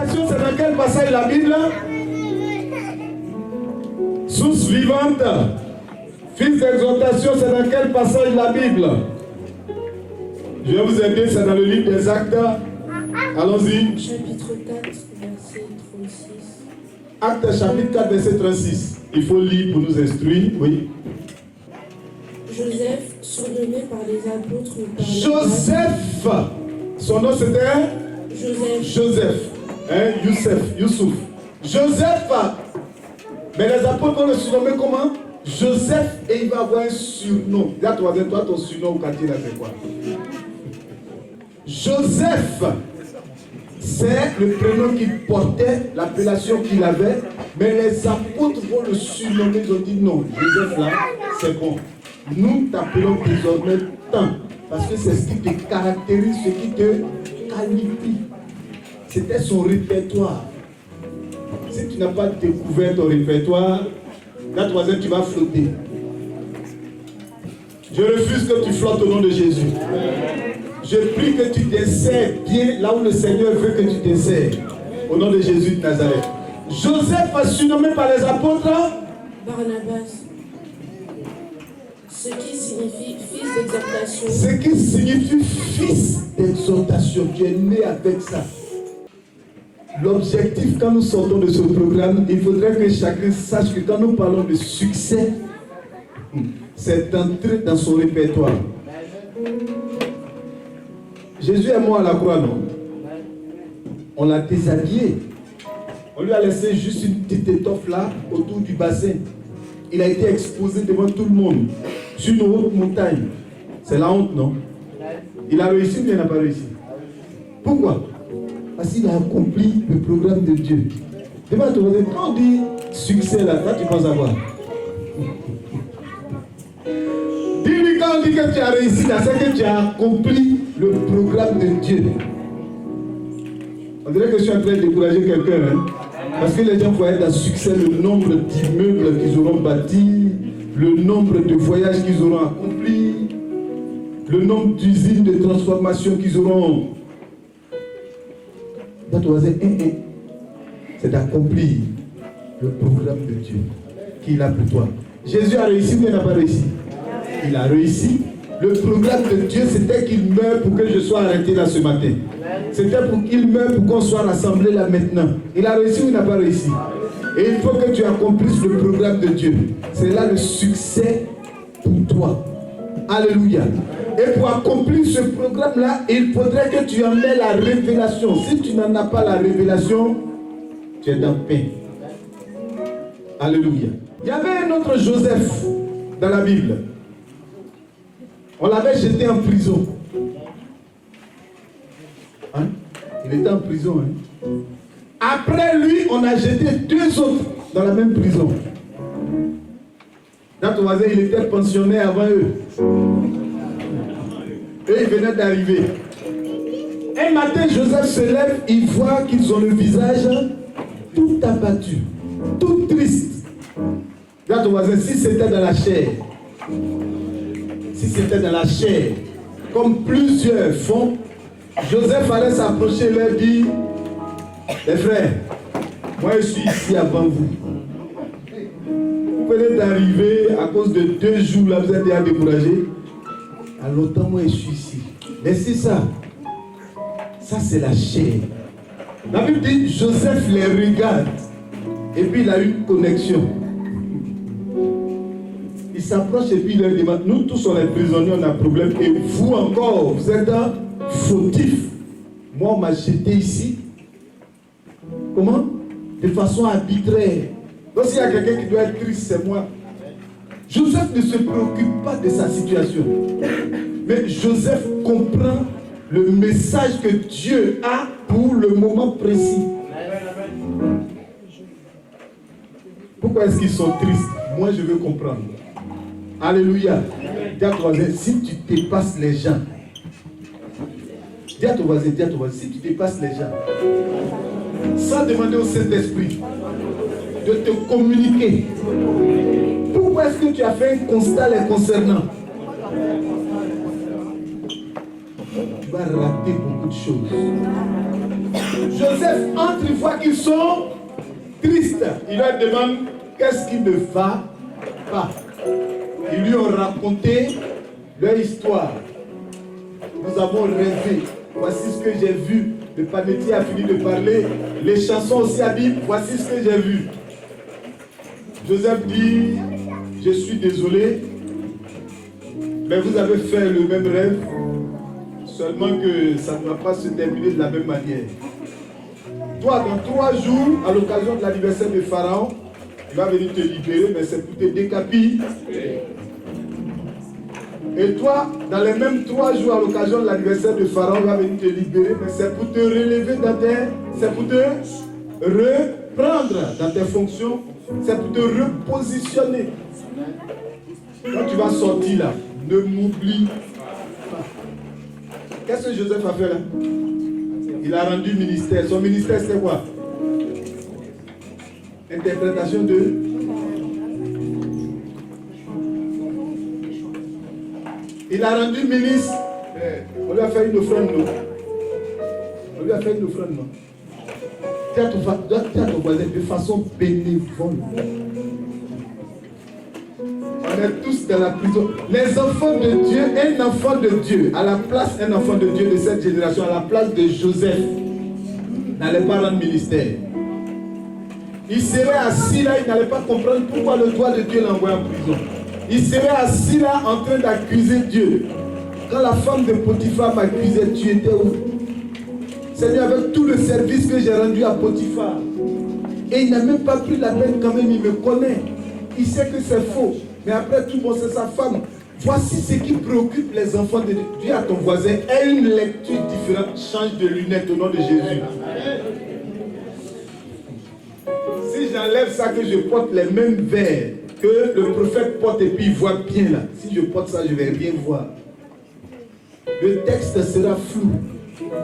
d'exhortation, c'est dans quel passage de la Bible? Source vivante. Fils d'exhortation, c'est dans quel passage de la Bible? Je vais vous aider, c'est dans le livre des Actes. Allons-y. Chapitre 4, verset 36. Actes chapitre 4, verset 36. Il faut lire pour nous instruire, oui. Joseph, surnommé par les apôtres par Joseph, son nom c'était Joseph, Youssouf. Joseph, mais les apôtres vont le surnommer comment? Joseph, et il va avoir un surnom. Là, toi, ton surnom au quartier, là, c'est quoi? Joseph, c'est le prénom qu'il portait, l'appellation qu'il avait, mais les apôtres vont le surnommer. Ils ont dit non, Joseph là, c'est bon. Nous t'appelons désormais tant, parce que c'est ce qui te caractérise, ce qui te qualifie. C'était son répertoire. Si tu n'as pas découvert ton répertoire, là, toi, tu vas flotter. Je refuse que tu flottes au nom de Jésus. Je prie que tu t'insères bien là où le Seigneur veut que tu t'insères. Au nom de Jésus de Nazareth. Joseph a surnommé par les apôtres Barnabas. Ce qui signifie fils d'exhortation. Ce qui signifie fils d'exhortation. Tu es né avec ça. L'objectif, quand nous sortons de ce programme, il faudrait que chacun sache que quand nous parlons de succès, c'est d'entrer dans son répertoire. Jésus est mort à la croix, non? On l'a déshabillé. On lui a laissé juste une petite étoffe là, autour du bassin. Il a été exposé devant tout le monde, sur une haute montagne. C'est la honte, non? Il a réussi ou il n'a pas réussi? Pourquoi? Parce qu'il a accompli le programme de Dieu. Quand on dit succès là, toi tu penses à quoi? Dis-lui, quand on dit que tu as réussi là, c'est que tu as accompli le programme de Dieu. On dirait que je suis en train de décourager quelqu'un, hein? Parce que les gens voyaient dans succès le nombre d'immeubles qu'ils auront bâtis, le nombre de voyages qu'ils auront accomplis, le nombre d'usines de transformation qu'ils auront. C'est d'accomplir le programme de Dieu qu'il a pour toi. Jésus a réussi ou il n'a pas réussi? Il a réussi. Le programme de Dieu, c'était qu'il meure pour que je sois arrêté là ce matin. C'était pour qu'il meure pour qu'on soit rassemblés là maintenant. Il a réussi ou il n'a pas réussi? Et il faut que tu accomplisses le programme de Dieu. C'est là le succès pour toi. Alléluia. Et pour accomplir ce programme-là, il faudrait que tu en aies la révélation. Si tu n'en as pas la révélation, tu es dans pain. Alléluia. Il y avait un autre Joseph dans la Bible. On l'avait jeté en prison. Hein? Il était en prison. Hein? Après lui, on a jeté deux autres dans la même prison. Notre voisin, il était pensionnaire avant eux. Et ils venaient d'arriver. Un matin, Joseph se lève, il voit qu'ils ont le visage tout abattu, tout triste. Regarde ton voisin, si c'était dans la chair, comme plusieurs font, Joseph allait s'approcher et leur dire, les frères, moi je suis ici avant vous. Vous venez d'arriver à cause de 2 jours, là vous êtes déjà découragé. À longtemps, moi je suis ici. Laissez ça. Ça c'est la chair. La Bible dit, Joseph les regarde. Et puis il a une connexion. Il s'approche et puis il leur demande, nous tous on est prisonniers, on a un problème. Et vous encore, vous êtes fautifs. Moi on m'a jeté ici. Comment? De façon arbitraire. Donc s'il y a quelqu'un qui doit être triste, c'est moi. Joseph ne se préoccupe pas de sa situation. Mais Joseph comprend le message que Dieu a pour le moment précis. Pourquoi est-ce qu'ils sont tristes? Moi je veux comprendre. Alléluia. Dis à ton voisin, si tu dépasses les gens. Dis à ton voisin, si tu dépasses les gens, sans demander au Saint-Esprit de te communiquer. Pourquoi est-ce que tu as fait un constat les concernant? Tu vas rater beaucoup de choses. Joseph entre, il voit qu'ils sont tristes. Il leur demande qu'est-ce qui ne va pas. Ils lui ont raconté leur histoire. Nous avons rêvé. Voici ce que j'ai vu. Le panetier a fini de parler. Les chansons aussi a dit, voici ce que j'ai vu. Joseph dit, je suis désolé, mais vous avez fait le même rêve, seulement que ça ne va pas se terminer de la même manière. Toi, dans 3 jours, à l'occasion de l'anniversaire de Pharaon, il va venir te libérer, mais c'est pour te décapiter. Et toi, dans les mêmes 3 jours, à l'occasion de l'anniversaire de Pharaon, il va venir te libérer, mais c'est pour te relever c'est pour te reprendre dans tes fonctions, c'est pour te repositionner. Quand tu vas sortir là, ne m'oublie pas. Qu'est-ce que Joseph a fait là? Il a rendu ministère. Son ministère, c'est quoi? Interprétation de... Il a rendu ministre. On lui a fait une offrande, non? On lui a fait une offrande, non? Tiens ton voisin de façon bénévole. On est tous dans la prison. Les enfants de Dieu, un enfant de Dieu, à la place, un enfant de Dieu de cette génération, à la place de Joseph, n'allait pas rendre ministère. Il serait assis là, il n'allait pas comprendre pourquoi le doigt de Dieu l'envoie en prison. Il serait assis là en train d'accuser Dieu. Quand la femme de Potiphar m'accusait, tu étais où? Seigneur, avec tout le service que j'ai rendu à Potiphar. Et il n'a même pas pris la peine quand même, il me connaît. Il sait que c'est faux. Mais après tout, bon, c'est sa femme. Voici ce qui préoccupe les enfants de Dieu. Dis à ton voisin, aie une lecture différente. Change de lunettes au nom de Jésus. Si j'enlève ça, que je porte les mêmes verres que le prophète porte et puis il voit bien là. Si je porte ça, je ne vais rien voir. Le texte sera flou.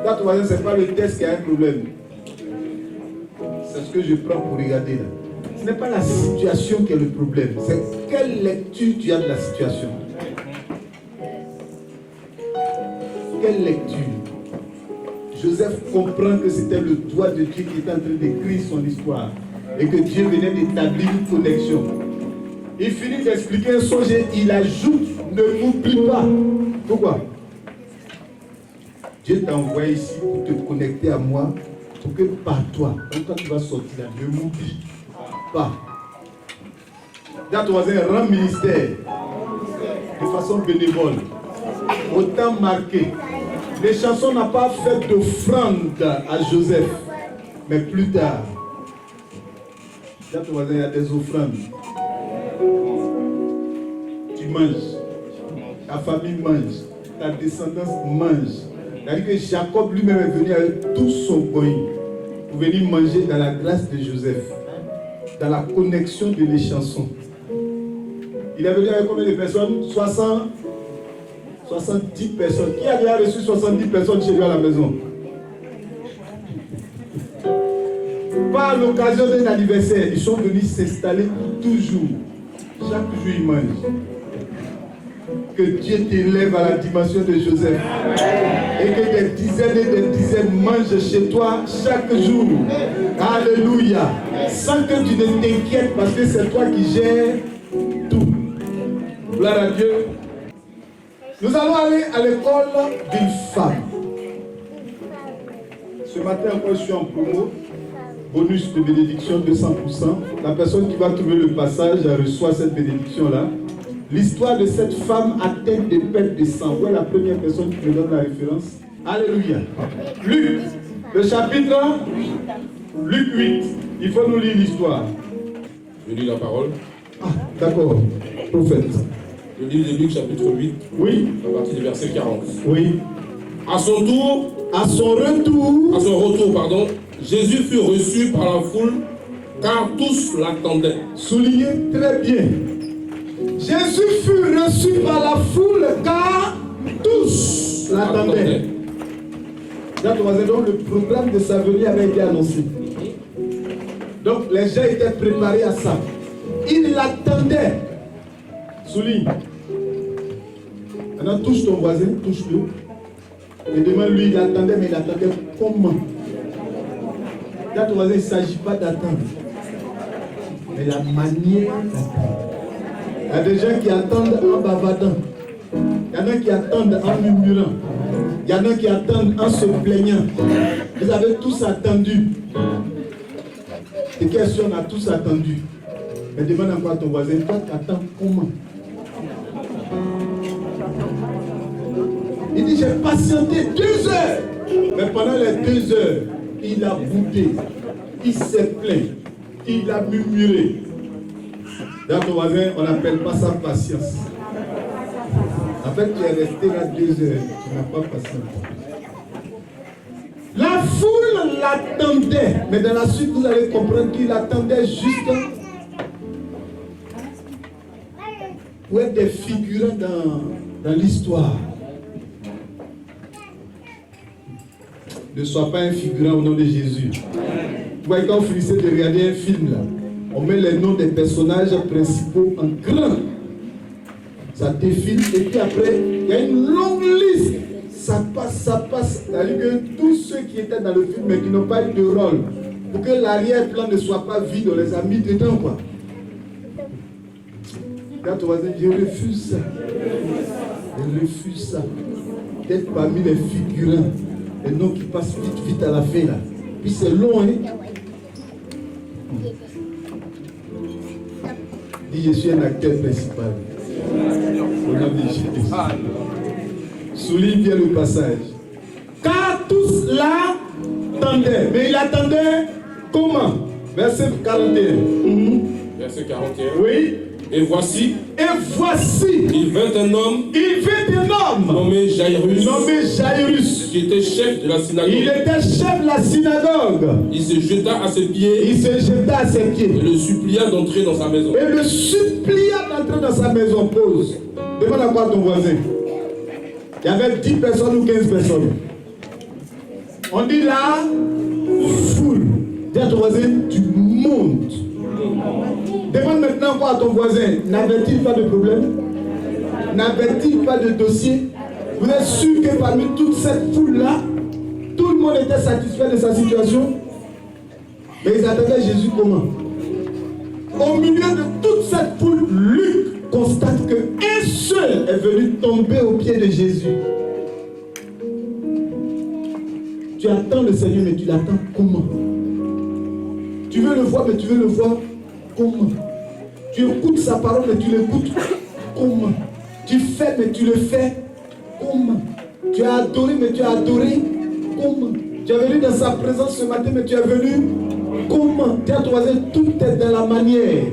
Là, ton voisin, ce n'est pas le texte qui a un problème. C'est ce que je prends pour regarder là. Ce n'est pas la situation qui est le problème. C'est quelle lecture tu as de la situation. Quelle lecture? Joseph comprend que c'était le doigt de Dieu qui était en train d'écrire son histoire. Et que Dieu venait d'établir une connexion. Il finit d'expliquer un songe et il ajoute, ne m'oublie pas. Pourquoi? Dieu t'a envoyé ici pour te connecter à moi, pour que par toi, quand tu vas sortir là, ne m'oublie pas. Dis à ton voisin, rends ministère de façon bénévole, au temps marqué. Les chansons n'ont pas fait d'offrande à Joseph, mais plus tard. Dis à ton voisin, il y a des offrandes. Tu manges, ta famille mange, ta descendance mange. C'est-à-dire que Jacob lui-même est venu avec tout son boy pour venir manger dans la grâce de Joseph, dans la connexion de les chansons. Il est venu avec combien de personnes? 70 personnes. Qui a déjà reçu 70 personnes chez lui à la maison? Pas à l'occasion d'un anniversaire. Ils sont venus s'installer toujours. Chaque jour, ils mangent. Que Dieu t'élève à la dimension de Joseph. Et que des dizaines et des dizaines mangent chez toi chaque jour. Alléluia. Sans que tu ne t'inquiètes parce que c'est toi qui gères tout. Gloire à Dieu. Nous allons aller à l'école d'une femme. Ce matin encore je suis en promo. Bonus de bénédiction 200%. La personne qui va trouver le passage reçoit cette bénédiction-là. L'histoire de cette femme atteinte de perte de sang. Où est la première personne qui me donne la référence? Alléluia. Luc, le chapitre 8. Luc 8. Il faut nous lire l'histoire. Je lis la parole. Ah, d'accord. Prophète. Le livre de Luc, chapitre 8. Oui. À partir du verset 40. Oui. À son retour, Jésus fut reçu par la foule, car tous l'attendaient. Soulignez très bien. Jésus fut reçu par la foule, car tous l'attendaient. Donc le programme de sa venue avait été annoncé. Donc les gens étaient préparés à ça. Ils l'attendaient. Souligne. Maintenant touche ton voisin, touche-le. Et demande-lui, il attendait, mais il attendait comment? Là, il ne s'agit pas d'attendre, mais la manière d'attendre. Il y a des gens qui attendent en bavardant. Il y en a qui attendent en murmurant. Il y en a qui attendent en se plaignant. Vous avez tous attendu. C'est question, on a tous attendu. Mais demande encore à ton voisin, toi, tu attends comment? Il dit, j'ai patienté 2 heures. Mais pendant les 2 heures, il a boudé. Il s'est plaint. Il a murmuré. Dans ton voisin, on n'appelle pas ça patience. En fait, tu es resté là 2 heures. Tu n'as pas patienté. La foule l'attendait. Mais dans la suite, vous allez comprendre qu'il attendait juste pour être des figurants dans l'histoire. Ne sois pas un figurant au nom de Jésus. Vous voyez, quand vous finissez de regarder un film, là, on met les noms des personnages principaux en grand. Ça défile, et puis après, il y a une longue liste. Ça passe. C'est-à-dire que tous ceux qui étaient dans le film, mais qui n'ont pas eu de rôle, pour que l'arrière-plan ne soit pas vide, on les a mis dedans, quoi. Quand on va dire, je refuse ça. Je refuse ça. D'être parmi les figurants. Les noms qui passent vite à la fin, là. Puis c'est long, hein. Dis, je suis un acteur principal. Au nom de Jésus. Souligne bien le passage. Car tous l'attendaient. Mais il attendait comment? Verset 41. Verset 41. Oui. Et voici, il vint un homme nommé Jairus, qui était chef de la synagogue. Il était chef de la synagogue. Il se jeta à ses pieds et le supplia d'entrer dans sa maison. Pause. Demande à quoi ton voisin. Il y avait 10 personnes ou 15 personnes. On dit là, foule. Dis à ton voisin, tu montes. Demande maintenant quoi à ton voisin. N'avait-il pas de problème? N'avait-il pas de dossier? Vous êtes sûr que parmi toute cette foule-là, tout le monde était satisfait de sa situation? Mais ils attendaient Jésus comment? Au milieu de toute cette foule, Luc constate qu'un seul est venu tomber aux pieds de Jésus. Tu attends le Seigneur, mais tu l'attends comment? Tu veux le voir, mais tu veux le voir comment? Tu écoutes sa parole, mais tu l'écoutes comment? Tu fais, mais tu le fais comment? Tu as adoré, mais tu as adoré comment? Tu es venu dans sa présence ce matin, mais tu es venu comment? Tu as trouvé, tout est dans la manière.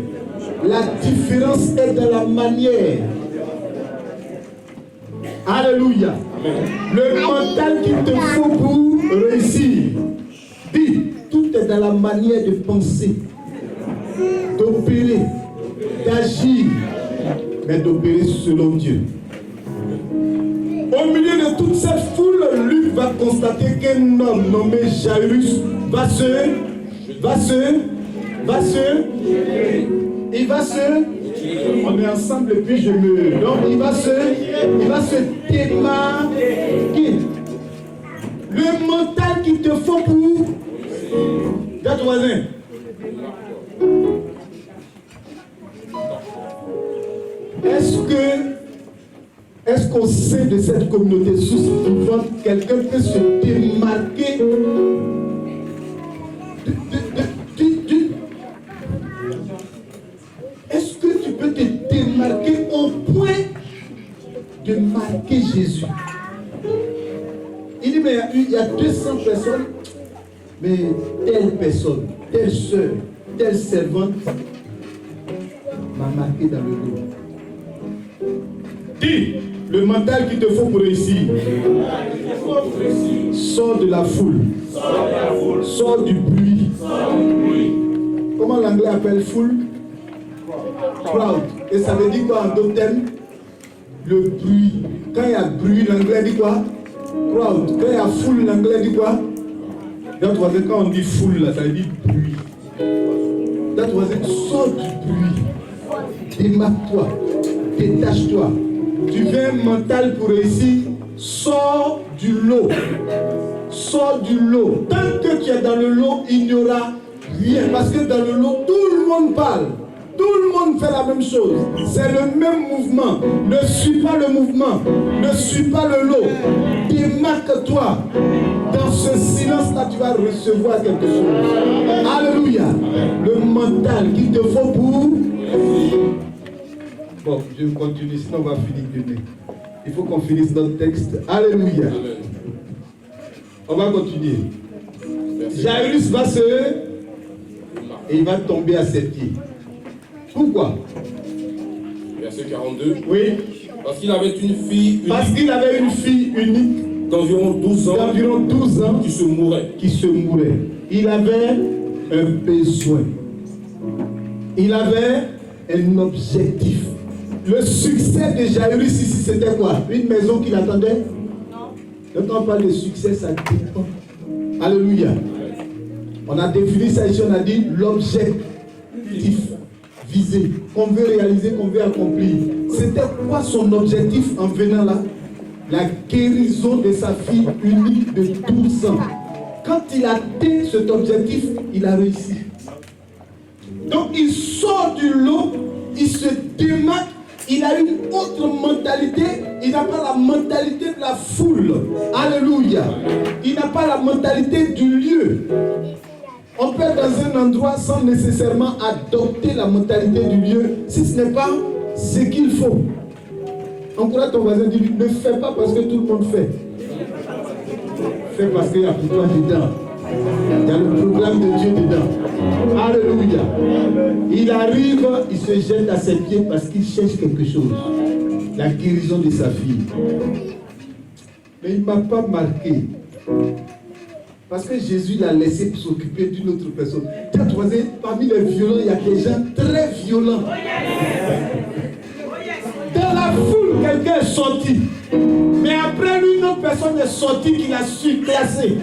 La différence est dans la manière. Alléluia. Amen. Le mental qu'il te faut pour réussir. Dis, tout est dans la manière de penser, d'opérer, d'agir, mais d'opérer selon Dieu. Au milieu de toute cette foule, Luc va constater qu'un homme nommé Jairus on est ensemble et puis je me... Donc il va se démarquer. Le mental qu'il te faut pour... Regarde ton voisin. Est-ce qu'au sein de cette communauté sous-vivante, quelqu'un peut se démarquer Est-ce que tu peux te démarquer au point de marquer Jésus? Il dit, mais il y a 200 personnes, mais telle personne, telle soeur, telle servante m'a marqué dans le dos. Dis, le mental qu'il te faut pour réussir. Sors de la foule. Sors du bruit. Comment l'anglais appelle foule? Crowd. Et ça veut dire quoi en d'autres termes? Le bruit. Quand il y a bruit, l'anglais dit quoi? Crowd. Quand il y a foule, l'anglais dit quoi? Quand on dit foule, là, ça veut dire bruit. Sors du bruit. Démarque-toi. Détache-toi. Tu veux un mental pour réussir? Sors du lot. Sors du lot. Tant que tu es dans le lot, il n'y aura rien. Parce que dans le lot, tout le monde parle. Tout le monde fait la même chose. C'est le même mouvement. Ne suis pas le mouvement. Ne suis pas le lot. Démarque-toi. Dans ce silence-là, tu vas recevoir quelque chose. Alléluia. Le mental qu'il te faut pour... Bon, je vais continuer, sinon on va finir demain. Il faut qu'on finisse notre texte. Alléluia. On va continuer. Jairus va se... Et il va tomber à ses pieds. Pourquoi? Verset 42. Oui. Parce qu'il avait une fille unique. Parce qu'il avait une fille unique. D'environ 12 ans. D'environ 12 ans. Qui se mourait. Qui se mourait. Il avait un besoin. Il avait un objectif. Le succès de Jairus ici, c'était quoi? Une maison qu'il attendait? Non. Quand on parle de succès, ça dépend. Alléluia. On a défini ça ici, on a dit l'objectif visé, qu'on veut réaliser, qu'on veut accomplir. C'était quoi son objectif en venant là? La guérison de sa fille unique de 12 ans. Quand il a atteint cet objectif, il a réussi. Donc il sort du lot, il se démarque, il a une autre mentalité, il n'a pas la mentalité de la foule. Alléluia. Il n'a pas la mentalité du lieu. On peut être dans un endroit sans nécessairement adopter la mentalité du lieu, si ce n'est pas ce qu'il faut. Encourage ton voisin, dis-lui, ne fais pas parce que tout le monde fait. Fais parce qu'il y a pour toi dedans. Il y a le programme de Dieu dedans. Alléluia. Il arrive, il se jette à ses pieds parce qu'il cherche quelque chose. La guérison de sa fille. Mais il ne m'a pas marqué. Parce que Jésus l'a laissé s'occuper d'une autre personne. Parmi les violents, il y a des gens très violents. Dans la foule, quelqu'un est sorti. Mais après lui, une autre personne est sortie qui l'a surclassé.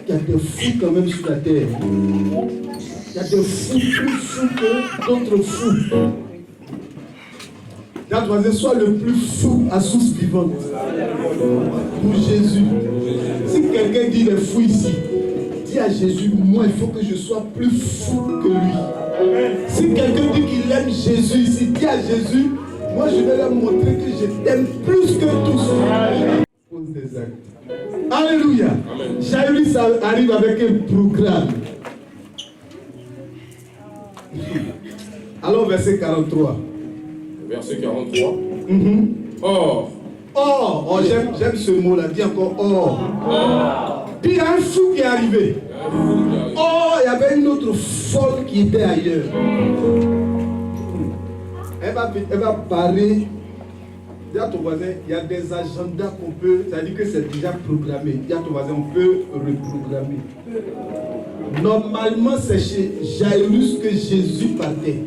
Il y a des fous quand même sur la terre. Il y a des fous plus fous que d'autres fous. Là, sois le plus fou à source vivante. Pour Jésus. Si quelqu'un dit les fous ici, dis à Jésus, moi il faut que je sois plus fou que lui. Si quelqu'un dit qu'il aime Jésus ici, dis à Jésus, moi je vais leur montrer que je t'aime plus que tous. Pose des actes. Alléluia. Jairus arrive avec un programme. Alors verset 43. Verset 43. Or. Or. Oh, j'aime ce mot-là. Dis encore or. Puis il y a un fou qui est arrivé. Or, il y avait une autre folle qui était ailleurs. Elle va parler. Dis à ton voisin, il y a des agendas qu'on peut, c'est-à-dire que c'est déjà programmé. Dis à ton voisin, on peut reprogrammer. Normalement, c'est chez Jairus que Jésus partait.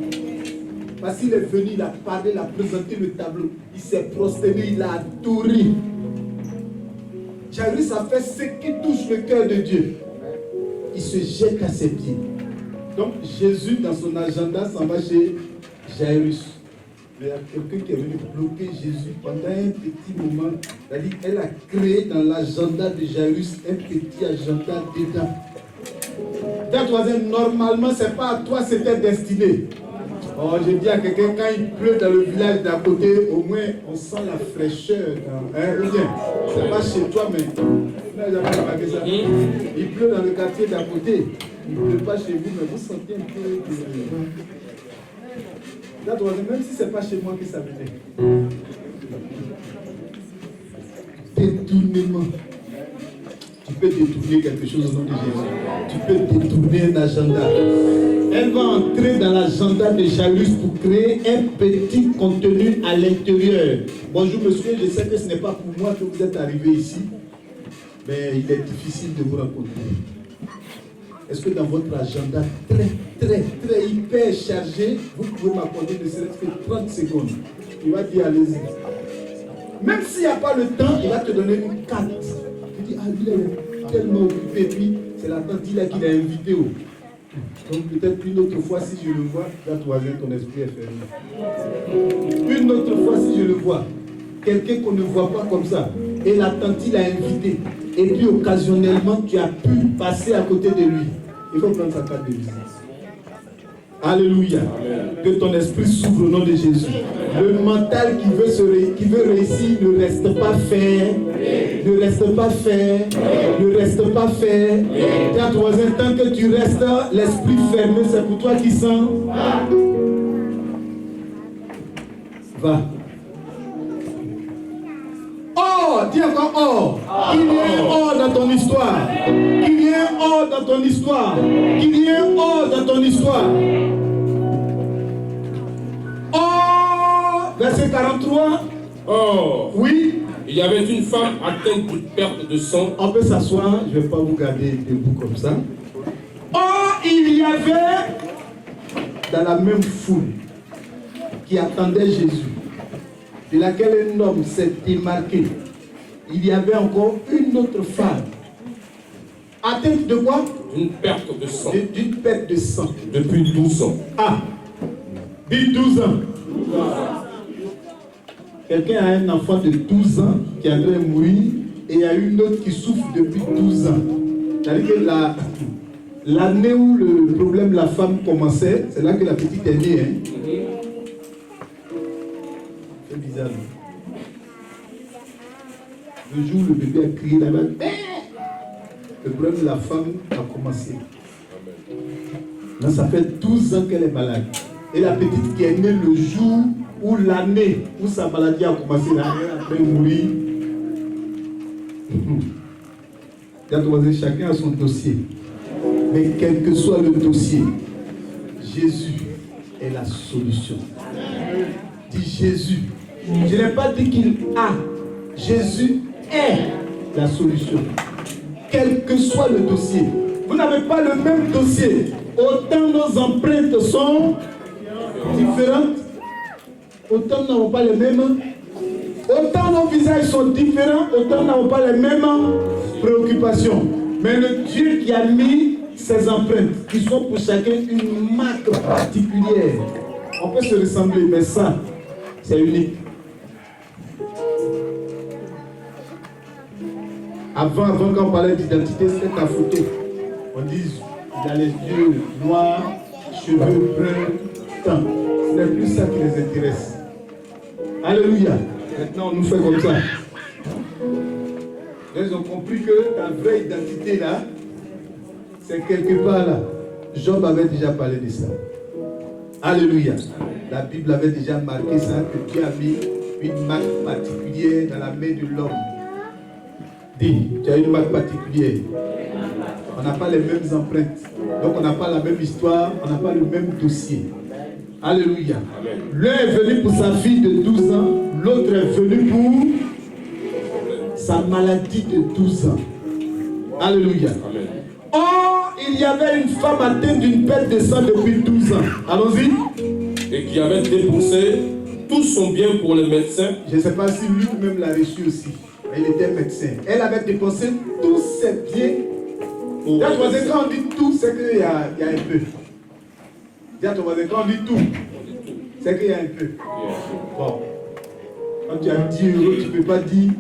Parce qu'il est venu, il a parlé, il a présenté le tableau. Il s'est prosterné, il a adoré. Jairus a fait ce qui touche le cœur de Dieu. Il se jette à ses pieds. Donc Jésus, dans son agenda, s'en va chez Jairus. Mais il y a quelqu'un qui est venu bloquer Jésus pendant un petit moment. C'est-à-dire qu'elle a créé dans l'agenda de Jairus un petit agenda dedans. Normalement, ce n'est pas à toi, c'était destiné. Oh, je dis à quelqu'un, quand il pleut dans le village d'à côté, au moins on sent la fraîcheur. C'est pas chez toi, mais ça. Il pleut dans le quartier d'à côté. Il ne pleut pas chez vous, mais vous sentez un peu. Même si ce n'est pas chez moi que ça venait. Détournement. Tu peux détourner quelque chose au nom de Jésus. Tu peux détourner un agenda. Elle va entrer dans l'agenda de Jairus pour créer un petit contenu à l'intérieur. Bonjour monsieur, je sais que ce n'est pas pour moi que vous êtes arrivé ici, mais il est difficile de vous rencontrer. Est-ce que dans votre agenda très hyper chargé, vous pouvez m'accorder ne serait-ce que 30 secondes? Il va dire allez-y. Même s'il n'y a pas le temps, il va te donner une carte. Il dit, il est tellement occupé, puis c'est la tante là qu'il a invité. Donc peut-être une autre fois, si je le vois, là, ton voisin, ton esprit est fermé. Une autre fois, si je le vois, quelqu'un qu'on ne voit pas comme ça, et la tante l'a invité. et puis occasionnellement tu as pu passer à côté de lui, il faut prendre sa carte de visite. Alléluia. Que ton esprit s'ouvre au nom de Jésus. Le mental qui veut réussir ne reste pas fait. Ne reste pas fait. Ne reste pas fait. Dis à ton voisin, tant que tu restes l'esprit fermé, c'est pour toi qui sens. Va. Oh, dis encore oh. Qu'il y ait un oh dans ton histoire. Qu'il y ait un oh dans ton histoire. Qu'il y ait un oh dans ton histoire. Oh, verset 43. Oh, oui. Il y avait une femme atteinte d'une perte de sang. On peut s'asseoir, je ne vais pas vous garder debout comme ça. Oh, il y avait dans la même foule qui attendait Jésus, de laquelle un homme s'est démarqué. Il y avait encore une autre femme. Atteinte de quoi? D'une perte de sang. D'une perte de sang. Depuis 12 ans. Ah, dit 12 ans. Quelqu'un a un enfant de 12 ans qui a dû mourir et il y a une autre qui souffre depuis 12 ans. C'est-à-dire que l'année où le problème de la femme commençait, c'est là que la petite est née. Hein? C'est bizarre. Le jour où le bébé a crié là-bas, le problème de la femme a commencé. Là, ça fait 12 ans qu'elle est malade. Et la petite qui est née le jour où l'année où sa maladie a commencé, l'année après mourir. Chacun a son dossier. Mais quel que soit le dossier, Jésus est la solution. Dis Jésus. Je n'ai pas dit qu'il a. Jésus est la solution. Quel que soit le dossier. Vous n'avez pas le même dossier. Autant nos empreintes sont différentes, autant nous n'avons pas les mêmes. Autant nos visages sont différents, autant nous n'avons pas les mêmes préoccupations. Mais le Dieu qui a mis ses empreintes, qui sont pour chacun une marque particulière. On peut se ressembler, mais ça, c'est unique. Avant, quand on parlait d'identité, c'était ta photo. On dit, il a les yeux noirs, cheveux bruns, teint. Ce n'est plus ça qui les intéresse. Alléluia. Maintenant, on nous fait comme ça. Ils ont compris que ta vraie identité là, c'est quelque part là. Job avait déjà parlé de ça. Alléluia. La Bible avait déjà marqué ça, que Dieu a mis une marque particulière dans la main de l'homme. Dis, tu as une marque particulière. On n'a pas les mêmes empreintes. Donc on n'a pas la même histoire, on n'a pas le même dossier. Alléluia. L'un est venu pour sa fille de 12 ans, l'autre est venu pour sa maladie de 12 ans. Alléluia. Or, il y avait une femme atteinte d'une perte de sang depuis 12 ans. Allons-y. Et qui avait dépensé tout son bien pour le médecin. Je ne sais pas si lui-même l'a reçu aussi. Il était médecin. Elle avait dépensé tous ses biens. Quand on dit tout, c'est qu'il y a un peu. Quand on dit tout, c'est qu'il y a un peu. Bon. Quand tu as 10 euros, tu ne peux pas dire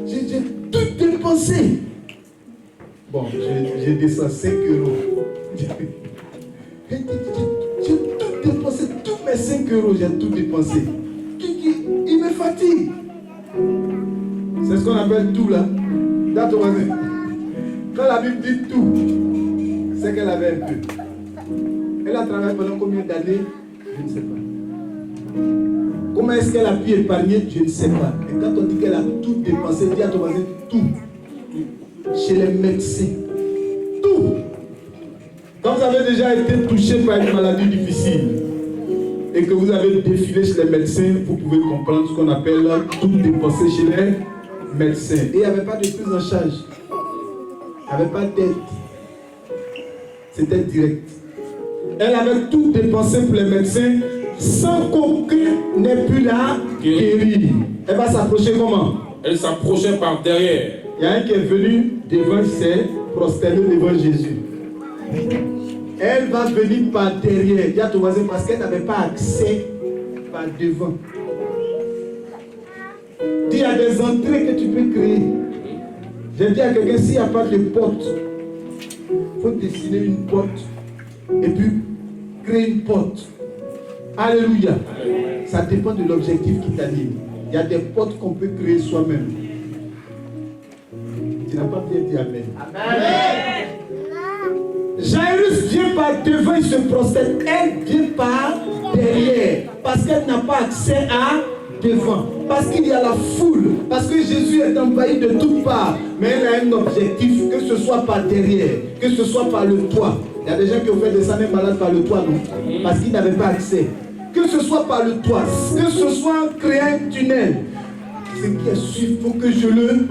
j'ai tout dépensé. Bon, j'ai descendu 5 euros. J'ai tout dépensé, tous mes 5 euros, j'ai tout dépensé. Il me fatigue. C'est ce qu'on appelle tout là. Dans ton voisin. Quand la Bible dit tout, c'est qu'elle avait un peu. Elle a travaillé pendant combien d'années? Je ne sais pas. Comment est-ce qu'elle a pu épargner? Je ne sais pas. Et quand on dit qu'elle a tout dépensé, dis à ton voisin tout. Chez les médecins. Tout. Quand vous avez déjà été touché par une maladie difficile et que vous avez défilé chez les médecins, vous pouvez comprendre ce qu'on appelle tout dépenser chez les médecins. Et il n'y avait pas de prise en charge. Il n'y avait pas d'aide. C'était direct. Elle avait tout dépensé pour les médecins sans qu'aucun n'ait pu la guérir. Elle va s'approcher comment? Elle s'approchait par derrière. Il y a un qui est venu devant, s'est prosterné devant Jésus. Elle va venir par derrière. Il y a ton voisin parce qu'elle n'avait pas accès par devant. Il y a des entrées que tu peux créer. J'ai dit à quelqu'un, s'il n'y a pas de porte, il faut dessiner une porte et puis créer une porte. Alléluia. Ça dépend de l'objectif qui t'anime. Il y a des portes qu'on peut créer soi-même. Tu n'as pas bien dit Amen. Amen. Jairus vient par devant, il se prosterne. Elle vient par derrière. Parce qu'elle n'a pas accès à devant. Parce qu'il y a la foule. Parce que Jésus est envahi de toutes parts. Mais elle a un objectif, que ce soit par derrière, que ce soit par le toit. Il y a des gens qui ont fait descendre un malade par le toit, non? Parce qu'ils n'avaient pas accès. Que ce soit par le toit, que ce soit créer un tunnel. Ce qui est sûr, il faut que je le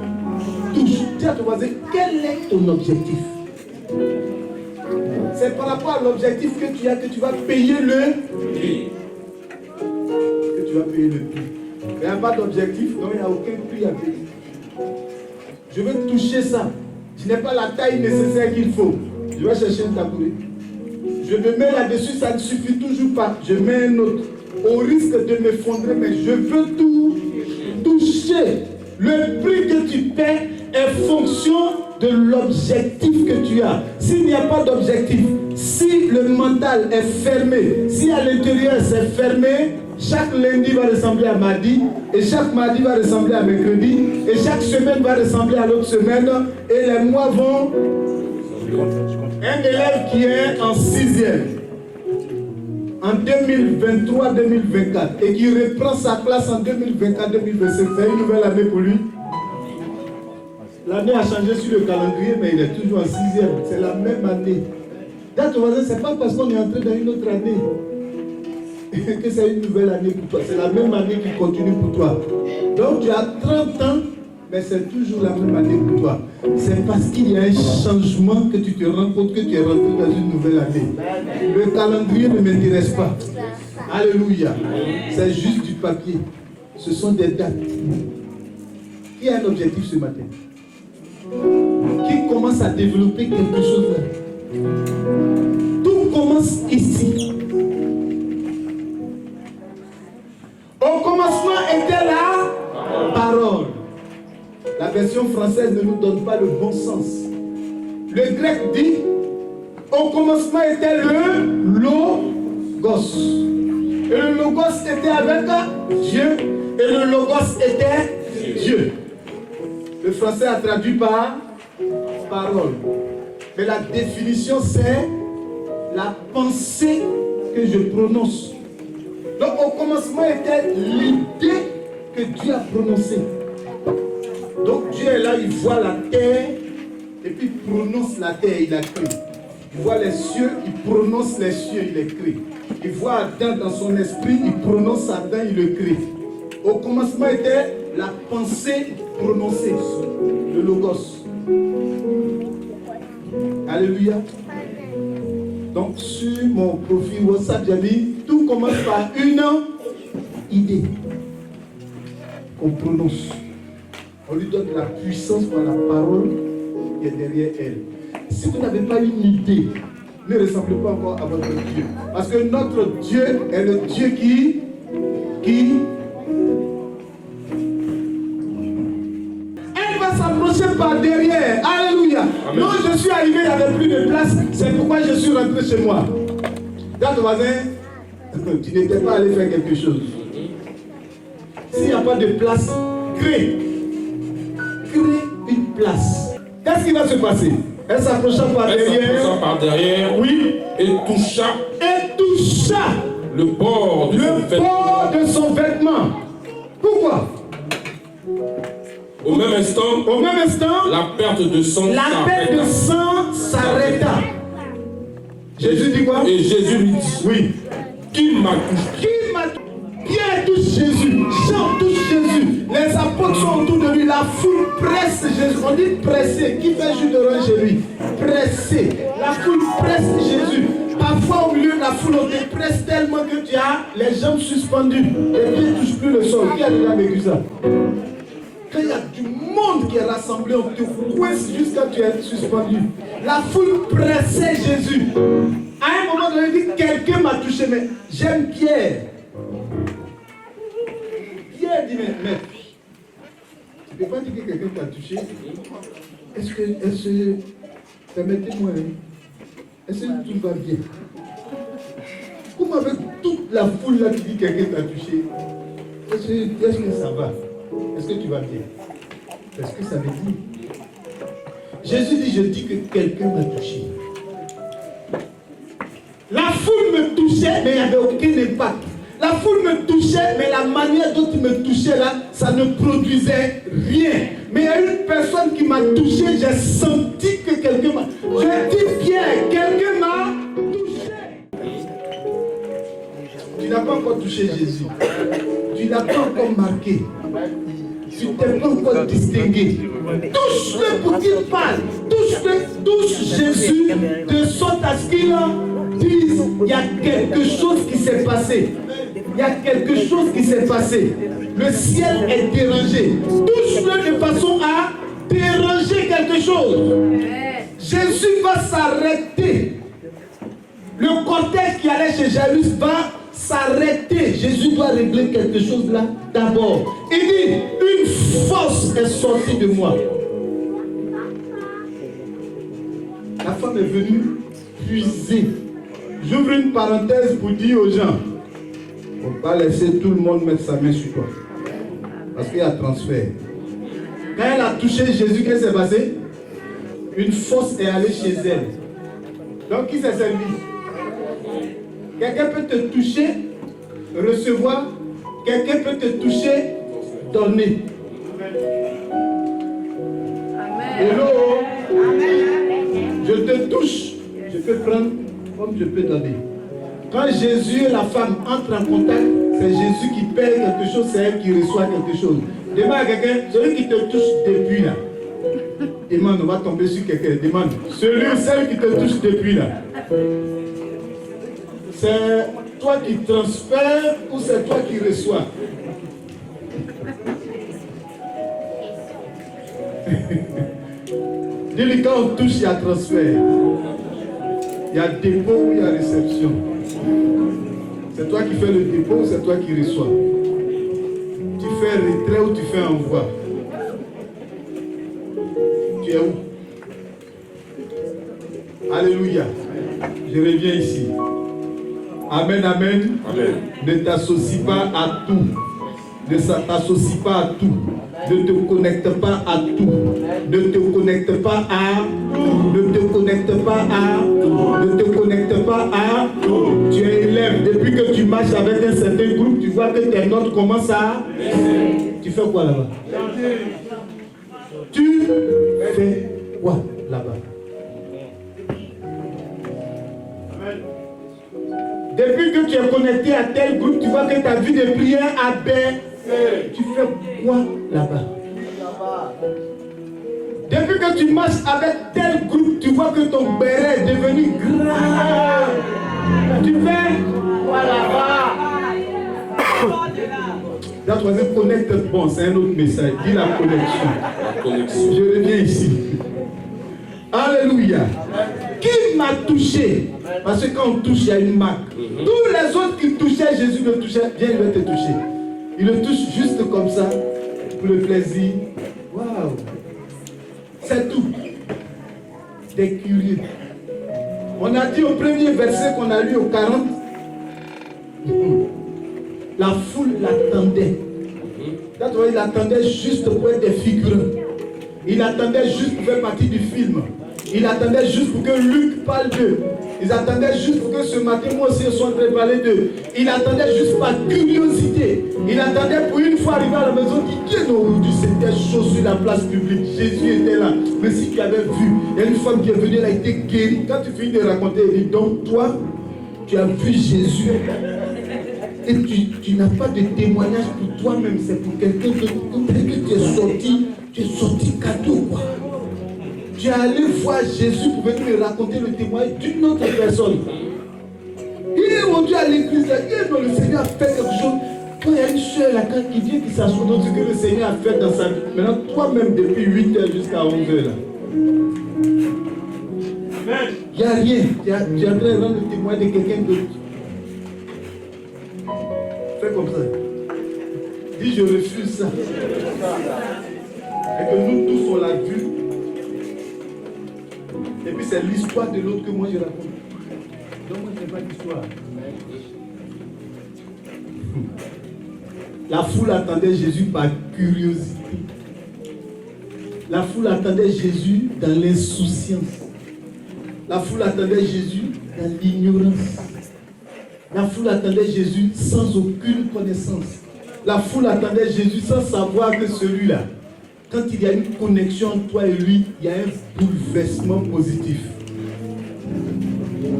touche. Dis à ton voisin, quel est ton objectif? C'est par rapport à l'objectif que tu as que tu vas payer le prix. Que tu vas payer le prix. Il n'y a pas d'objectif, donc il n'y a aucun prix à payer. Je veux toucher ça. Je n'ai pas la taille nécessaire qu'il faut. Je vais chercher un tabouret. Je me mets là-dessus, ça ne suffit toujours pas. Je mets un autre. Au risque de m'effondrer, mais je veux tout toucher. Le prix que tu paies est fonction de l'objectif que tu as. S'il n'y a pas d'objectif, si le mental est fermé, si à l'intérieur c'est fermé, chaque lundi va ressembler à mardi, et chaque mardi va ressembler à mercredi, et chaque semaine va ressembler à l'autre semaine, et les mois vont... Un élève qui est en 6e, en 2023-2024, et qui reprend sa classe en 2024-2025, c'est une nouvelle année pour lui. L'année a changé sur le calendrier, mais il est toujours en 6e. C'est la même année. Dans ton voisin, ce n'est pas parce qu'on est entré dans une autre année que c'est une nouvelle année pour toi. C'est la même année qui continue pour toi. Donc tu as 30 ans, mais c'est toujours la même année pour toi. C'est parce qu'il y a un changement que tu te rends compte que tu es rentré dans une nouvelle année. Le calendrier ne m'intéresse pas. Alléluia. C'est juste du papier. Ce sont des dates. Qui a un objectif ce matin? Qui commence à développer quelque chose là? Tout commence ici. Au commencement était la parole. La version française ne nous donne pas le bon sens. Le grec dit, au commencement était le logos. Et le logos était avec Dieu. Et le logos était Dieu. Le français a traduit par parole. Mais la définition, c'est la pensée que je prononce. Donc au commencement était l'idée que Dieu a prononcée. Donc Dieu est là, il voit la terre, et puis il prononce la terre, il la crée. Il voit les cieux, il prononce les cieux, il les crée. Il voit Adam dans son esprit, il prononce Adam, il le crée. Au commencement était la pensée prononcée, le logos. Alléluia. Donc sur mon profil WhatsApp, j'ai dit, tout commence par une idée qu'on prononce. On lui donne la puissance par la parole qui est derrière elle. Si vous n'avez pas une idée, ne ressemblez pas encore à votre Dieu. Parce que notre Dieu est le Dieu qui elle va s'approcher par derrière. Alléluia. Amen. Non, je suis arrivé, il n'y avait plus de place. C'est pourquoi je suis rentré chez moi. Dans ton voisin, tu n'étais pas allé faire quelque chose. S'il n'y a pas de place, crée une place. Qu'est-ce qui va se passer? Elle s'approcha par derrière. Oui. Et toucha le bord de son vêtement. Pourquoi? Au même instant, la perte de sang s'arrêta. Jésus dit quoi? Et Jésus lui dit, oui. Qui m'a touché? Pierre touche Jésus, Jean touche Jésus, les apôtres sont autour de lui, la foule presse Jésus. On dit presser, qui fait jus d'orange chez lui? Presser, la foule presse Jésus. Parfois au milieu de la foule, on te presse tellement que tu as les jambes suspendues, les pieds ne touchent plus le sol. Qui a déjà vécu ça? Quand il y a du monde qui est rassemblé, on te coince jusqu'à tu es suspendu. La foule pressait Jésus. À un moment donné, il dit, quelqu'un m'a touché, mais j'aime Pierre. Pierre dit, mais tu ne peux pas dire que quelqu'un t'a touché. permettez-moi, est-ce que tout va bien? Comme avec toute la foule là qui dit que quelqu'un t'a touché, est-ce que ça va? Est-ce que tu vas bien? Est-ce que ça veut dire? Jésus dit, je dis que quelqu'un m'a touché. La foule me touchait, mais il n'y avait aucun impact. La foule me touchait, mais la manière dont il me touchait là, ça ne produisait rien. Mais il y a une personne qui m'a touché, j'ai senti que quelqu'un m'a... Je dis bien, quelqu'un m'a touché. Tu n'as pas encore touché Jésus. Tu n'as pas encore marqué. Tu ne t'es pas encore distingué. Touche-le pour qu'il parle. Touche-le, touche Jésus de sorte à ce qu'il dise, il y a quelque chose qui s'est passé. Il y a quelque chose qui s'est passé. Le ciel est dérangé. Touche-le de façon à déranger quelque chose. Jésus va s'arrêter. Le cortège qui allait chez Jairus va s'arrêter. Jésus doit régler quelque chose là d'abord. Il dit, une force est sortie de moi. La femme est venue puiser. J'ouvre une parenthèse pour dire aux gens, il ne faut pas laisser tout le monde mettre sa main sur toi. Parce qu'il y a transfert. Quand elle a touché Jésus, qu'est-ce qui s'est passé? Une force est allée chez elle. Donc qui s'est servi? Quelqu'un peut te toucher, recevoir. Quelqu'un peut te toucher, donner. Hello. Je te touche, je peux prendre comme je peux donner. Quand Jésus et la femme entrent en contact, c'est Jésus qui paie quelque chose, c'est elle qui reçoit quelque chose. Demande à quelqu'un, celui qui te touche depuis là. Demande, on va tomber sur quelqu'un. Demande, celui ou celle qui te touche depuis là. C'est toi qui transfères ou c'est toi qui reçois? Dis-lui, quand on touche, il y a transfert. Il y a dépôt ou il y a réception. C'est toi qui fais le dépôt ou c'est toi qui reçois? Tu fais retrait ou tu fais envoi? Tu es où? Alléluia. Je reviens ici. Amen, amen. Amen. Ne t'associe pas à tout. Ne t'associe pas à tout. Ne te connecte pas à tout. Ne te connecte pas à. Ne te connecte pas à. Ne te connecte pas à. Tu es élève. Depuis que tu marches avec un certain groupe, tu vois que tes notes commencent à. Tu fais quoi là-bas? Tu fais quoi là-bas? Depuis que tu es connecté à tel groupe, tu vois que ta vie de prière a baissé. Tu fais quoi là-bas? Depuis que tu marches avec tel groupe, tu vois que ton béret est devenu grand. Tu fais quoi là-bas? La troisième connecte, bon, c'est un autre message. Dis la connexion. Je reviens ici. Alléluia. Qui m'a touché? Parce que quand on touche, il y a une marque. Tous les autres qui touchaient, Jésus le touchait. Viens, il va te toucher. Il le touche juste comme ça, pour le plaisir. Waouh! C'est tout. T'es curieux. On a dit au premier verset qu'on a lu au 40, la foule l'attendait. Là, tu vois, il attendait juste pour être des figurants. Il attendait juste pour faire partie du film. Il attendait juste pour que Luc parle d'eux. Ils attendaient juste pour que ce matin, moi aussi, je sois en train de parler d'eux. Il attendait juste par curiosité. Il attendait pour une fois arriver à la maison, il dit, aujourd'hui, c'était chaud sur la place publique. Jésus était là. Mais si tu avais vu, il y a une femme qui est venue, elle a été guérie. Quand tu finis de raconter, elle dit, donc toi, tu as vu Jésus. Et tu n'as pas de témoignage pour toi-même, c'est pour quelqu'un que tu es sorti cadeau, quoi. Tu es allé voir Jésus pour venir me raconter le témoignage d'une autre personne. Il est rendu à l'église, là, le Seigneur a fait quelque chose. Toi, il y a une soeur là qui vient qui s'assoit dans ce que le Seigneur a fait dans sa vie. Maintenant, toi-même, depuis 8h jusqu'à 11h, là. Il n'y a rien. Tu es en train de rendre le témoignage de quelqu'un d'autre. Fais comme ça. Dis, je refuse ça. Et que nous tous, on l'a vu. Et puis c'est l'histoire de l'autre que moi je raconte. Donc moi je n'ai pas d'histoire. La foule attendait Jésus par curiosité. La foule attendait Jésus dans l'insouciance. La foule attendait Jésus dans l'ignorance. La foule attendait Jésus sans aucune connaissance. La foule attendait Jésus sans savoir que celui-là, quand il y a une connexion entre toi et lui, il y a un bouleversement positif.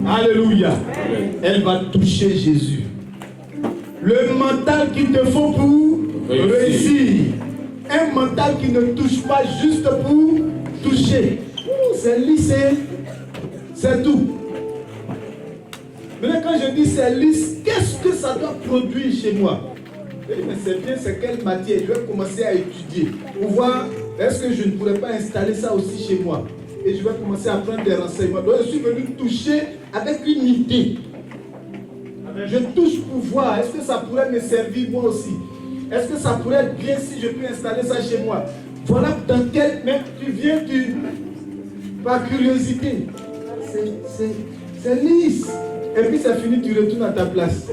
Alléluia. Elle va toucher Jésus. Le mental qu'il te faut pour réussir. Un mental qui ne touche pas juste pour toucher. C'est lisse, c'est tout. Maintenant, quand je dis c'est lisse, qu'est-ce que ça doit produire chez moi? Mais c'est bien, c'est quelle matière? Je vais commencer à étudier pour voir est-ce que je ne pourrais pas installer ça aussi chez moi. Et je vais commencer à prendre des renseignements. Donc, je suis venu toucher avec une idée. Je touche pour voir, est-ce que ça pourrait me servir moi aussi? Est-ce que ça pourrait être bien si je peux installer ça chez moi? Voilà dans quel... Mais tu viens, par curiosité. C'est lisse. Et puis c'est fini, tu retournes à ta place.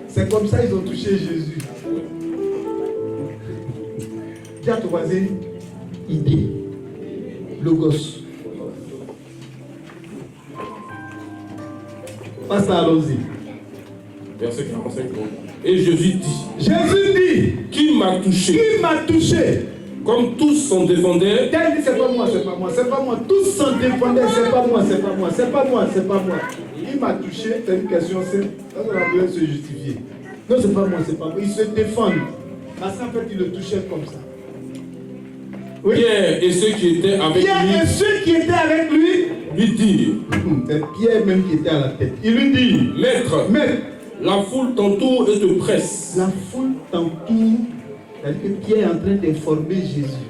C'est comme ça ils ont touché Jésus. Dis à ton voisin, idée, logos. Passe à allons-y. Verset 45. Et Jésus dit, qui m'a touché? Qui m'a touché? Comme tous s'en défendaient. Quelqu'un dit, c'est pas moi, c'est pas moi, c'est pas moi. Tous s'en défendaient, c'est pas moi, c'est pas moi, c'est pas moi, c'est pas moi. Il m'a touché, c'est une question simple. On a besoin de se justifier. Non, c'est pas moi, c'est pas moi. Ils se défendent. Parce qu'en fait, ils le touchaient comme ça. Oui. Pierre et ceux qui étaient avec lui, lui dirent. C'est Pierre même qui était à la tête. Il lui dit, Maître, la foule t'entoure et te presse. La foule t'entoure. C'est-à-dire que Pierre est en train d'informer Jésus.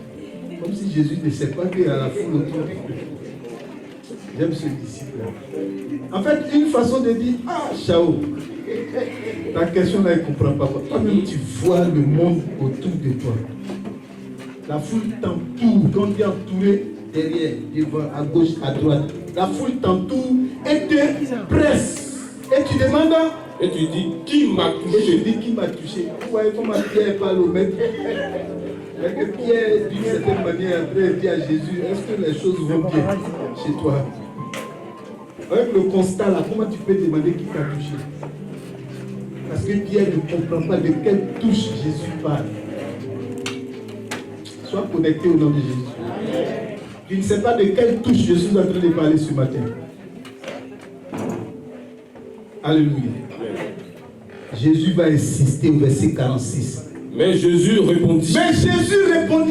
Comme si Jésus ne sait pas qu'il y a la foule autour de lui. J'aime ce disciple-là. En fait, une façon de dire, ah, Chao, ta question là, il ne comprend pas. Toi-même, tu vois le monde autour de toi. La foule t'entoure. Quand tu es entouré, derrière, devant, à gauche, à droite. La foule t'entoure et te presse. Et tu demandes, et tu dis, qui m'a touché? Et tu dis, qui m'a touché? Vous voyez comment Pierre parle au maître? Et que Pierre, d'une certaine manière, après, dit à Jésus, est-ce que les choses vont bien chez toi? Avec le constat là, comment tu peux demander qui t'a touché? Parce que Pierre ne comprend pas de quelle touche Jésus parle. Sois connecté au nom de Jésus. Tu ne sais pas de quelle touche je suis en train de parler ce matin. Alléluia. Jésus va insister au verset 46. Mais Jésus répondit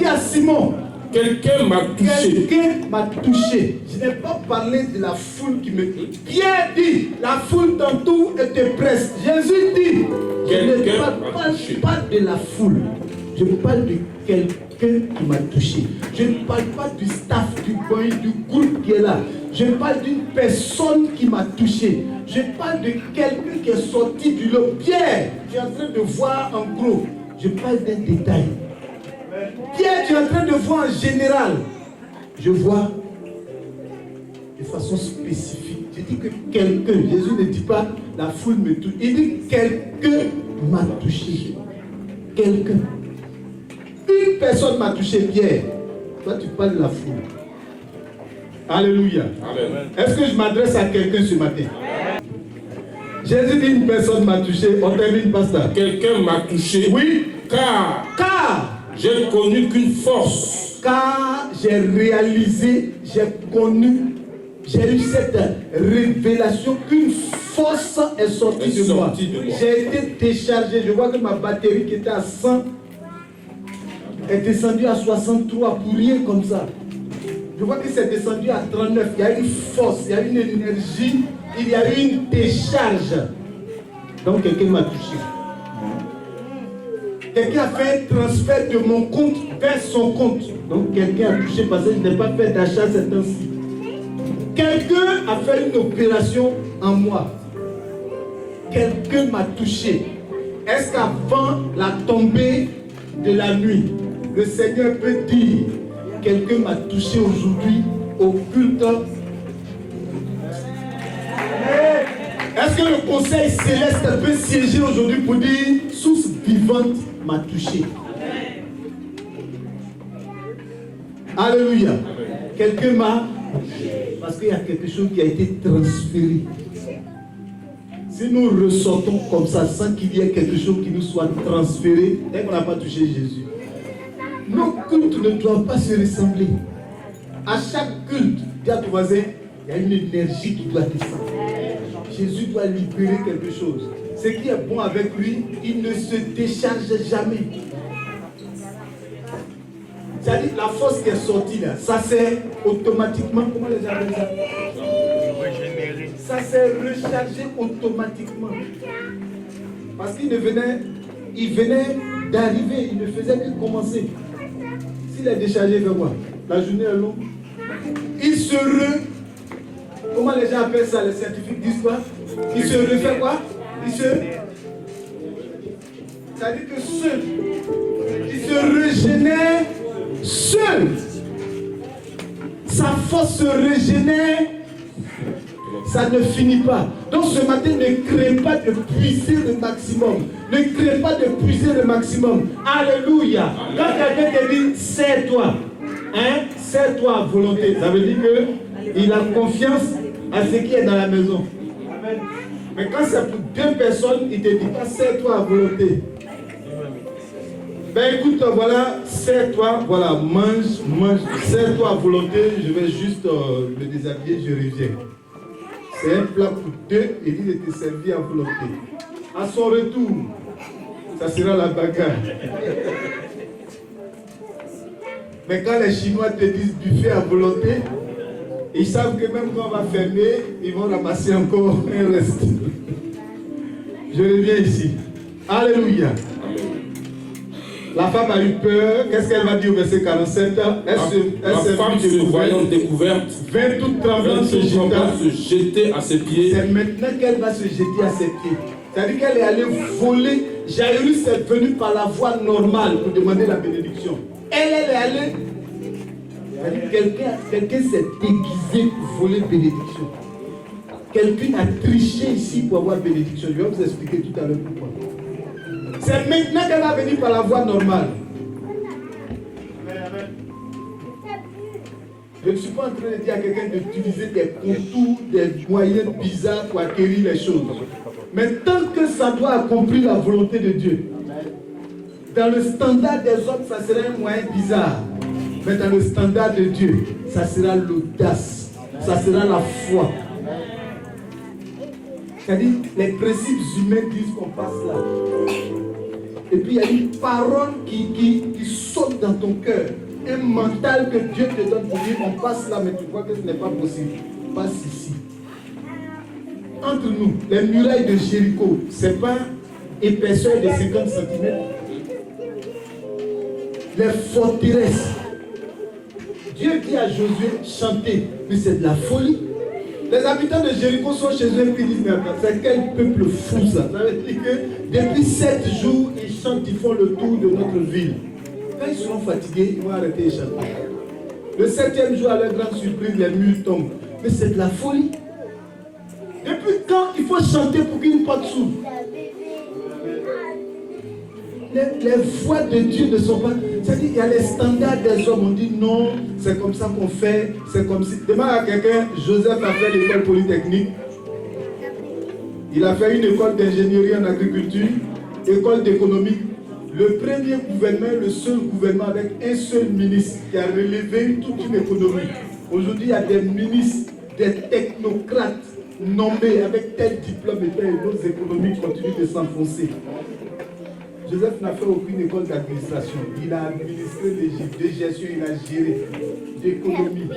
à Simon, quelqu'un m'a touché. Quelqu'un m'a touché. Je n'ai pas parlé de la foule qui me touche. Pierre dit, la foule t'entoure et te presse. Jésus dit, je ne parle pas de la foule. Je parle de quelqu'un qui m'a touché. Je ne parle pas du staff, du coin, du groupe qui est là. Je parle d'une personne qui m'a touché. Je parle de quelqu'un qui est sorti du lot. Pierre, tu es en train de voir en gros. Je parle d'un détail. Pierre, tu es en train de voir en général. Je vois de façon spécifique. Je dis que quelqu'un, Jésus ne dit pas la foule me touche. Il dit quelqu'un m'a touché. Quelqu'un. Une personne m'a touché, Pierre. Toi, tu parles de la foule. Alléluia. Amen. Est-ce que je m'adresse à quelqu'un ce matin? Amen. Jésus dit une personne m'a touché. On termine par ça. Quelqu'un m'a touché. Oui. Car j'ai connu qu'une force. Car j'ai réalisé, j'ai connu, j'ai eu cette révélation qu'une force est sortie de moi. J'ai été déchargé. Je vois que ma batterie qui était à 100 est descendue à 63 pour rien comme ça. Je vois que c'est descendu à 39. Il y a une force, il y a une énergie, il y a une décharge. Donc quelqu'un m'a touché. Quelqu'un a fait un transfert de mon compte vers son compte. Donc quelqu'un a touché parce que je n'ai pas fait d'achat ces temps-ci. Quelqu'un a fait une opération en moi. Quelqu'un m'a touché. Est-ce qu'avant la tombée de la nuit, le Seigneur peut dire, quelqu'un m'a touché aujourd'hui au culte Est-ce que le conseil céleste peut siéger aujourd'hui pour dire source vivante m'a touché? Alléluia. Quelqu'un m'a... Parce qu'il y a quelque chose qui a été transféré. Si nous ressortons comme ça sans qu'il y ait quelque chose qui nous soit transféré, dès qu'on n'a pas touché Jésus, nos cultes ne doivent pas se ressembler. À chaque culte, dis à ton voisin, il y a une énergie qui doit descendre. Jésus doit libérer quelque chose. Ce qui est bon avec lui, il ne se décharge jamais. C'est-à-dire la force qui est sortie là, ça c'est automatiquement, comment les gens appellent ça? Ça s'est rechargé automatiquement. Parce qu'il venait d'arriver, il ne faisait que commencer. S'il est déchargé, il fait quoi? La journée est longue. Il se comment les gens appellent ça? Les scientifiques disent quoi? Il se refait quoi? C'est-à-dire que seul. Il se régénère seul. Sa force se régénère. Ça ne finit pas. Donc ce matin, ne crée pas de puiser le maximum. Ne crée pas de puiser le maximum. Alléluia. Quand quelqu'un te dit, serre-toi. Serre-toi à volonté. Ça veut dire qu'il a confiance à ce qui est dans la maison. Amen. Mais quand c'est pour deux personnes, il ne te dit pas, serre-toi à volonté. Ben écoute, voilà, serre-toi, voilà, mange, serre-toi à volonté. Je vais juste me déshabiller, je reviens. C'est un plat pour deux et il était servi à volonté. À son retour, ça sera la bagarre. Mais quand les Chinois te disent buffet à volonté, ils savent que même quand on va fermer, ils vont ramasser encore un reste. Je reviens ici. Alléluia. La femme a eu peur. Qu'est-ce qu'elle va dire au verset 47? La femme se voyant découverte, vint toute tremblante se jeter à ses pieds. C'est maintenant qu'elle va se jeter à ses pieds. C'est-à-dire qu'elle est allée voler. Jairus est venu par la voie normale pour demander la bénédiction. Elle est allée. Quelqu'un s'est déguisé pour voler bénédiction. Quelqu'un a triché ici pour avoir bénédiction. Je vais vous expliquer tout à l'heure pourquoi. C'est maintenant qu'elle va venir par la voie normale. Je ne suis pas en train de dire à quelqu'un d'utiliser des contours, des moyens bizarres pour acquérir les choses. Mais tant que ça doit accomplir la volonté de Dieu, dans le standard des hommes, ça sera un moyen bizarre. Mais dans le standard de Dieu, ça sera l'audace, ça sera la foi. C'est-à-dire, les principes humains disent qu'on passe là. Et puis il y a une parole qui saute dans ton cœur. Un mental que Dieu te donne pour dire on passe là, mais tu vois que ce n'est pas possible. Passe ici. Entre nous, les murailles de Jéricho, ce n'est pas épaisseur de 50 cm. Les forteresses. Dieu dit à Josué, chantez, mais c'est de la folie. Les habitants de Jéricho sont chez eux et disent, mais c'est quel peuple fou ça. Ça veut dire que depuis 7 jours, ils chantent, ils font le tour de notre ville. Quand ils seront fatigués, ils vont arrêter de chanter. Le 7e jour, à leur grande surprise, les murs tombent. Mais c'est de la folie. Depuis quand il faut chanter pour qu'une porte s'ouvre? Les voix de Dieu ne sont pas... C'est-à-dire qu'il y a les standards des hommes. On dit non, c'est comme ça qu'on fait, c'est comme si... Demande à quelqu'un, Joseph a fait l'école polytechnique. Il a fait une école d'ingénierie en agriculture, école d'économie. Le premier gouvernement, le seul gouvernement avec un seul ministre qui a relevé toute une économie. Aujourd'hui, il y a des ministres, des technocrates nommés avec tel diplôme et tel, nos économies continuent de s'enfoncer. Joseph n'a fait aucune école d'administration. Il a administré l'Égypte, de gestion, il a géré, d'économie,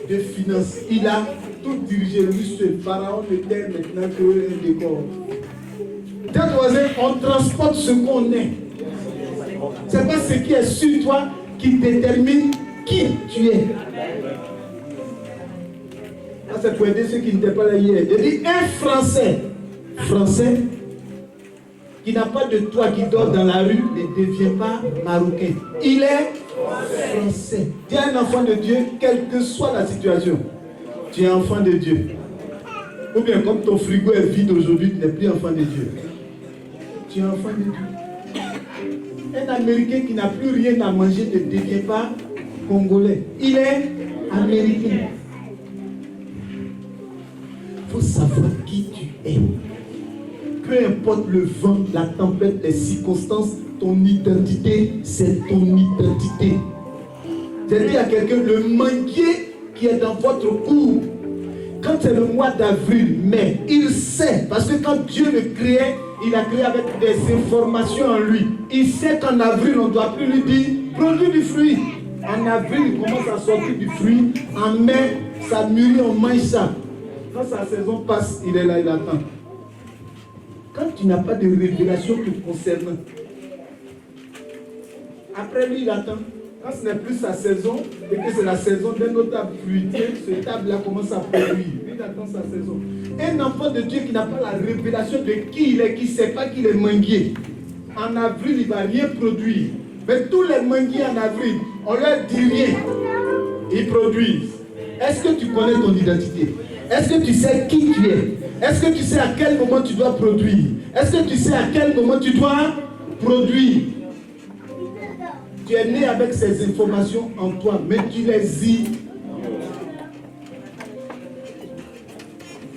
de finances. Il a tout dirigé, lui seul. Pharaon n'était maintenant qu'un décor. Tel voisin, on transporte ce qu'on est. Ce n'est pas ce qui est sur toi qui détermine qui tu es. Là, c'est pour aider ceux qui n'étaient pas là hier. Il dit un Français, qui n'a pas de toit, qui dort dans la rue, ne devient pas marocain. Il est français. Tu es un enfant de Dieu, quelle que soit la situation. Tu es enfant de Dieu. Ou bien comme ton frigo est vide aujourd'hui, tu n'es plus enfant de Dieu. Tu es enfant de Dieu. Un Américain qui n'a plus rien à manger ne devient pas Congolais. Il est Américain. Il faut savoir qui tu es. Peu importe le vent, la tempête, les circonstances, ton identité, c'est ton identité. J'ai dit à quelqu'un, le manguier qui est dans votre cour, quand c'est le mois d'avril, mai, il sait, parce que quand Dieu le créait, il a créé avec des informations en lui. Il sait qu'en avril, on ne doit plus lui dire, produis du fruit. En avril, il commence à sortir du fruit. En mai, ça mûrit, on mange ça. Quand sa saison passe, il est là, il attend. Quand tu n'as pas de révélation te concernant, après lui, il attend. Quand ce n'est plus sa saison, et que c'est la saison d'un autre arbre fruitier, ce arbre-là commence à produire. Il attend sa saison. Un enfant de Dieu qui n'a pas la révélation de qui il est, qui ne sait pas qu'il est manguier, en avril, il ne va rien produire. Mais tous les manguiers en avril, on ne leur dit rien. Ils produisent. Est-ce que tu connais ton identité? Est-ce que tu sais qui tu es? Est-ce que tu sais à quel moment tu dois produire? Est-ce que tu sais à quel moment tu dois produire? Tu es né avec ces informations en toi, mais tu les y.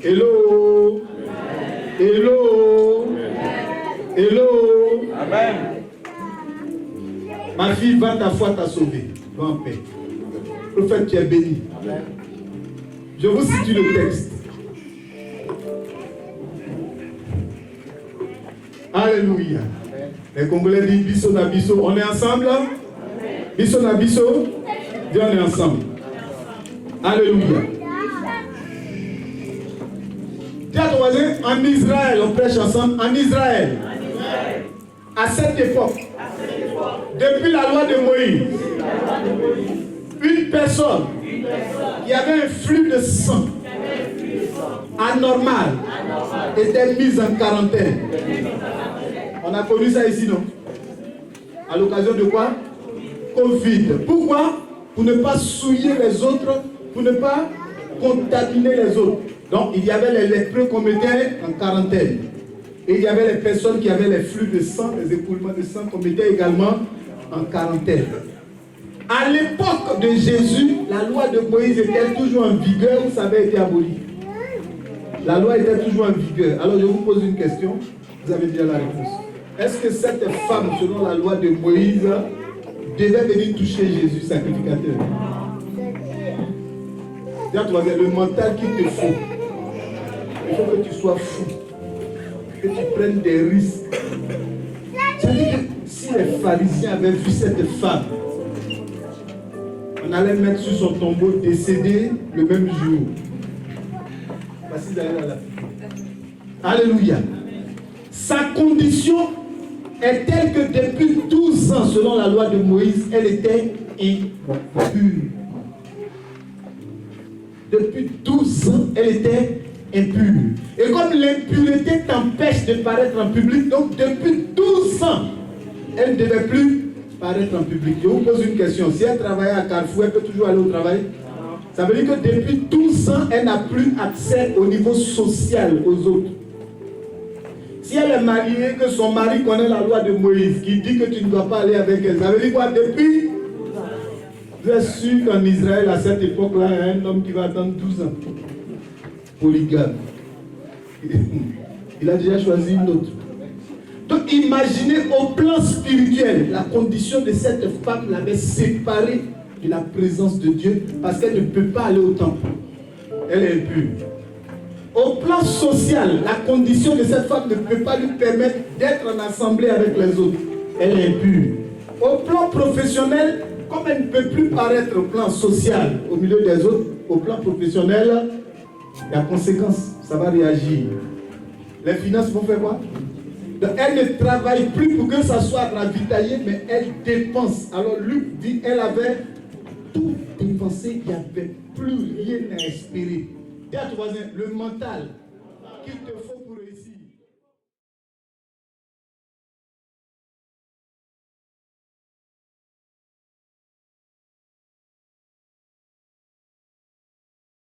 Hello. Hello. Hello. Amen. Ma fille, va, ta foi t'a sauvé. Va en paix. Prophète, tu es béni. Amen. Je vous situe le texte. Alléluia. Les Congolais disent biso na biso. On est ensemble? Biso na biso. Dis on est ensemble. Alléluia. Dis à ton voisin, en Israël, on prêche ensemble. En Israël. À cette époque. Depuis la loi de Moïse. Une personne qui avait un flux de sang anormal était mise en quarantaine. On a connu ça ici, non? À l'occasion de quoi? Covid. Pourquoi? Pour ne pas souiller les autres, pour ne pas contaminer les autres. Donc, il y avait les lépreux qu'on mettait en quarantaine. Et il y avait les personnes qui avaient les flux de sang, les écoulements de sang qu'on mettait également en quarantaine. À l'époque de Jésus, la loi de Moïse était toujours en vigueur ou ça avait été aboli? La loi était toujours en vigueur. Alors je vous pose une question, vous avez déjà la réponse. Est-ce que cette femme, selon la loi de Moïse, devait venir toucher Jésus, sacrificateur? Dis-toi, le mental qu'il te faut. Il faut que tu sois fou, que tu prennes des risques. C'est-à-dire que si les pharisiens avaient vu cette femme, on allait mettre sur son tombeau décédé le même jour. Voici d'ailleurs la fille. Alléluia. Sa condition est telle que depuis 12 ans, selon la loi de Moïse, elle était impure. Depuis 12 ans, elle était impure. Et comme l'impureté t'empêche de paraître en public, donc depuis 12 ans, elle ne devait plus paraître en public. Je vous pose une question. Si elle travaillait à Carrefour, elle peut toujours aller au travail? Ça veut dire que depuis 12 ans, elle n'a plus accès au niveau social aux autres. Si elle est mariée, que son mari connaît la loi de Moïse, qui dit que tu ne dois pas aller avec elle, ça veut dire quoi? Depuis, je suis sûr qu'en Israël, à cette époque-là, il y a un homme qui va attendre 12 ans. Polygame. Il a déjà choisi une autre. Donc imaginez au plan spirituel, la condition de cette femme l'avait séparée de la présence de Dieu parce qu'elle ne peut pas aller au temple. Elle est impure. Au plan social, la condition de cette femme ne peut pas lui permettre d'être en assemblée avec les autres. Elle est impure. Au plan professionnel, comme elle ne peut plus paraître au plan social au milieu des autres, au plan professionnel, il y a conséquence, ça va réagir. Les finances vont faire quoi? Donc, elle ne travaille plus pour que ça soit ravitaillé, mais elle dépense. Alors Luc dit, elle avait tout dépensé, il n'y avait plus rien à espérer. Dis à ton voisin, le mental qu'il te faut